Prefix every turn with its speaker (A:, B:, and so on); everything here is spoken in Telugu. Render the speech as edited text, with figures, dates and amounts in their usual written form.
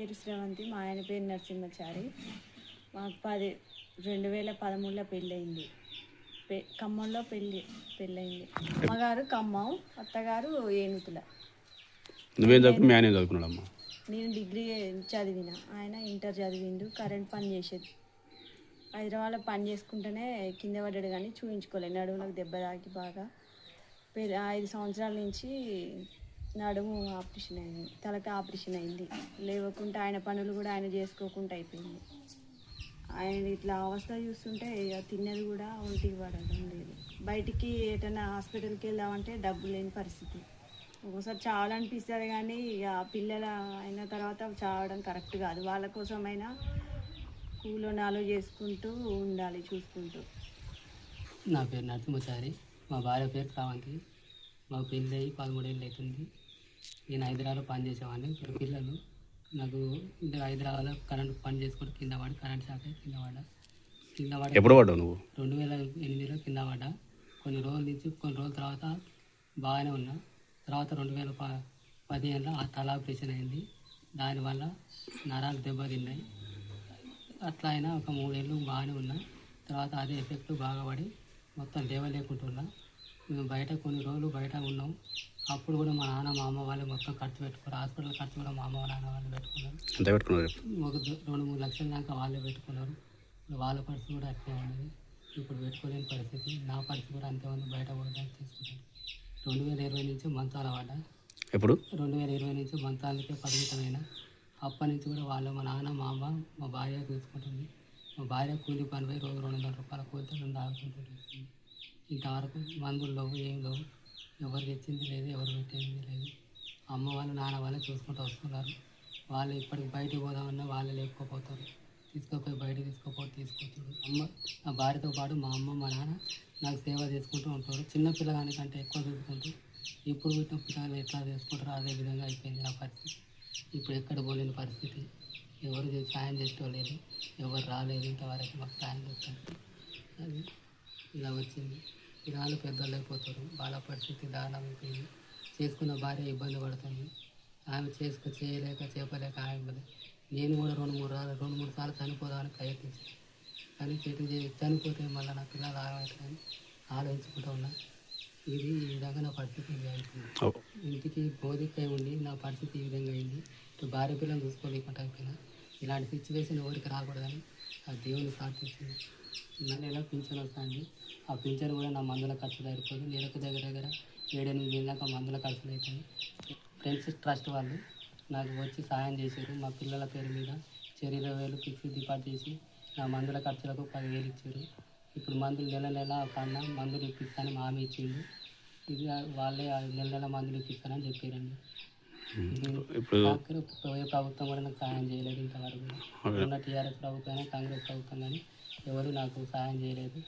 A: పేరు శ్రవంతి, మా ఆయన పేరు నరసింహచారి. మాకు 2013లో పెళ్ళయింది. ఖమ్మంలో పెళ్ళయింది. అమ్మగారు ఖమ్మం, అత్తగారు ఏనుగుల.
B: నువ్వేం చదువుకుని మీ ఆయన ఏం చదువుకున్నాడమ్మా?
A: నేను డిగ్రీ చదివిన, ఆయన ఇంటర్ చదివిండు. కరెంట్ పని చేసేది. హైదరాబాద్లో పని చేసుకుంటేనే కింద పడ్డాడు, కానీ చూపించుకోలేదు. నడుములకు దెబ్బ తాకి బాగా 5 సంవత్సరాల నుంచి నడుము ఆపరేషన్ అయింది, తలకి ఆపరేషన్ అయింది. లేవకుండా ఆయన పనులు కూడా ఆయన చేసుకోకుండా అయిపోయింది. ఆయన ఇట్లా అవస్థ చూస్తుంటే ఇక తిన్నది కూడా ఒంటికి పడడం లేదు. బయటికి ఏటైనా హాస్పిటల్కి వెళ్దామంటే డబ్బు లేని పరిస్థితి. ఒక్కోసారి చావాలనిపిస్తుంది, కానీ ఇక పిల్లల అయిన తర్వాత చావడం కరెక్ట్ కాదు. వాళ్ళ కోసమైనా కూలోనాలు చేసుకుంటూ ఉండాలి, చూసుకుంటూ.
C: నా పేరు నరసింహచారి, మా భార్య పేరు శ్రావంతి. మా పెళ్ళి 13 ఏళ్ళు అవుతుంది. నేను హైదరాబాద్లో పని చేసేవాడిని. ఇప్పుడు పిల్లలు నాకు ఇద్దరు హైదరాబాద్లో కరెంట్ పని చేసుకుంటూ కింద పడి కరెంట్ షాక్ అయి కింద పడి
B: ఎప్పుడు పడ్డావు నువ్వు?
C: 2008లో కింద పడ్డా. కొన్ని రోజుల తర్వాత బాగానే ఉన్నా. తర్వాత 2015లో ఆ తల ఆపరేషన్ అయింది. దానివల్ల నరాలు దెబ్బతిన్నాయి. అట్లా అయినా ఒక 3 ఏళ్ళు బాగానే ఉన్నా. తర్వాత అదే ఎఫెక్ట్ బాగా పడి మొత్తం లేవలేకుంటున్నా. మేము బయట కొన్ని రోజులు బయట ఉన్నాం. అప్పుడు కూడా మా నాన్న మా అమ్మ వాళ్ళు మొత్తం ఖర్చు పెట్టుకున్నారు. హాస్పిటల్ ఖర్చు కూడా మా అమ్మ నాన్న వాళ్ళు పెట్టుకున్నారు.
B: ఎంత పెట్టుకున్నారు?
C: ఒక 2-3 లక్షల దాకా వాళ్ళే పెట్టుకున్నారు. వాళ్ళ పరిస్థితి కూడా అట్లే ఉన్నది. ఇప్పుడు పెట్టుకోలేని పరిస్థితి. నా పరిస్థితి కూడా అంతే ఉంది. బయట పోవడానికి తీసుకుంటాను. 2020 నుంచి మంచాల పడ్డా.
B: ఎప్పుడు?
C: 2020 నుంచి మంచాలకే పరిమితమైన. అప్పటి నుంచి కూడా వాళ్ళు మా నాన్న మా అమ్మ మా భార్య చూసుకుంటుంది. మా భార్య కూలి పనిపై రోజు 200 రూపాయల కూలితో నన్ను ఆడుకుంటుంది. ఇంతవరకు మందులు లేవు, ఏం లేవు. ఎవరు తెచ్చింది లేదు, ఎవరు పెట్టింది లేదు. అమ్మ వాళ్ళు నాన్న వాళ్ళు చూసుకుంటూ వస్తున్నారు. వాళ్ళు ఇప్పటికి బయటకు పోదామన్నా వాళ్ళే లేకపోతారు. తీసుకుపోయి బయటకు తీసుకొచ్చారు. నా భార్యతో పాటు మా అమ్మ మా నాన్న నాకు సేవ చేసుకుంటూ ఉంటారు. చిన్న పిల్లగానికంటే ఎక్కువ చూసుకుంటూ ఇప్పుడు పుట్టిన పిల్లలు ఎట్లా చేసుకుంటారో అదే విధంగా అయిపోయింది నా పరిస్థితి. ఇప్పుడు ఎక్కడ పోలేని పరిస్థితి. ఎవరు సాయం చేసుకోలేదు, ఎవరు రాలేదు ఇంతవరకు మాకు సాయం చేస్తారు. అది ఇలా వచ్చింది. పిల్లలు పెద్దలు అయిపోతారు. వాళ్ళ పరిస్థితి దారుణం అయిపోయింది. చేసుకున్న భార్య ఇబ్బంది పడుతుంది. ఆమె చేయలేక చెప్పలేక ఆమె నేను కూడా 2-3 సార్లు చనిపోదామని ప్రయత్నించాను. కానీ చనిపోతే మళ్ళీ నా పిల్లలు ఆగవుతారని ఆలోచించుకుంటూ ఉన్నా. ఇది ఈ విధంగా నా పరిస్థితి అయిపోయింది. ఇంటికి బోధికై ఉండి నా పరిస్థితి ఈ విధంగా అయింది. ఇటు భార్య పిల్లలు చూసుకోలేకుండా అయిపోయినా. ఇలాంటి సిచ్యువేషన్ ఎవరికి రాకూడదని ఆ దేవుని ప్రార్థిస్తుంది. నెల పింఛన్ వస్తుంది. ఆ పింఛన్ కూడా నా మందుల ఖర్చు సరిపోదు. నెలకు దగ్గర 7-8 వేల దాకా మందుల ఖర్చులు అవుతాయి. ఫ్రెండ్స్ ట్రస్ట్ వాళ్ళు నాకు వచ్చి సాయం చేశారు. మా పిల్లల పేరు మీద 20,000 ఫిక్స్డ్ డిపాజిట్ చేసి నా మందుల ఖర్చులకు 10,000 ఇచ్చారు. ఇప్పుడు మందులు నెల కన్నా మందులు ఇప్పిస్తానని హామీ ఇచ్చింది. ఇది వాళ్ళే నెల మందులు ఇప్పిస్తానని చెప్పారండి. ఏ ప్రభుత్వం కూడా నాకు సాయం చేయలేదు ఇంతవరకు. ఉన్న టీఆర్ఎస్ ప్రభుత్వం, కాంగ్రెస్ ప్రభుత్వం కానీ ఎవరు నాకు సాయం చేయలేదు.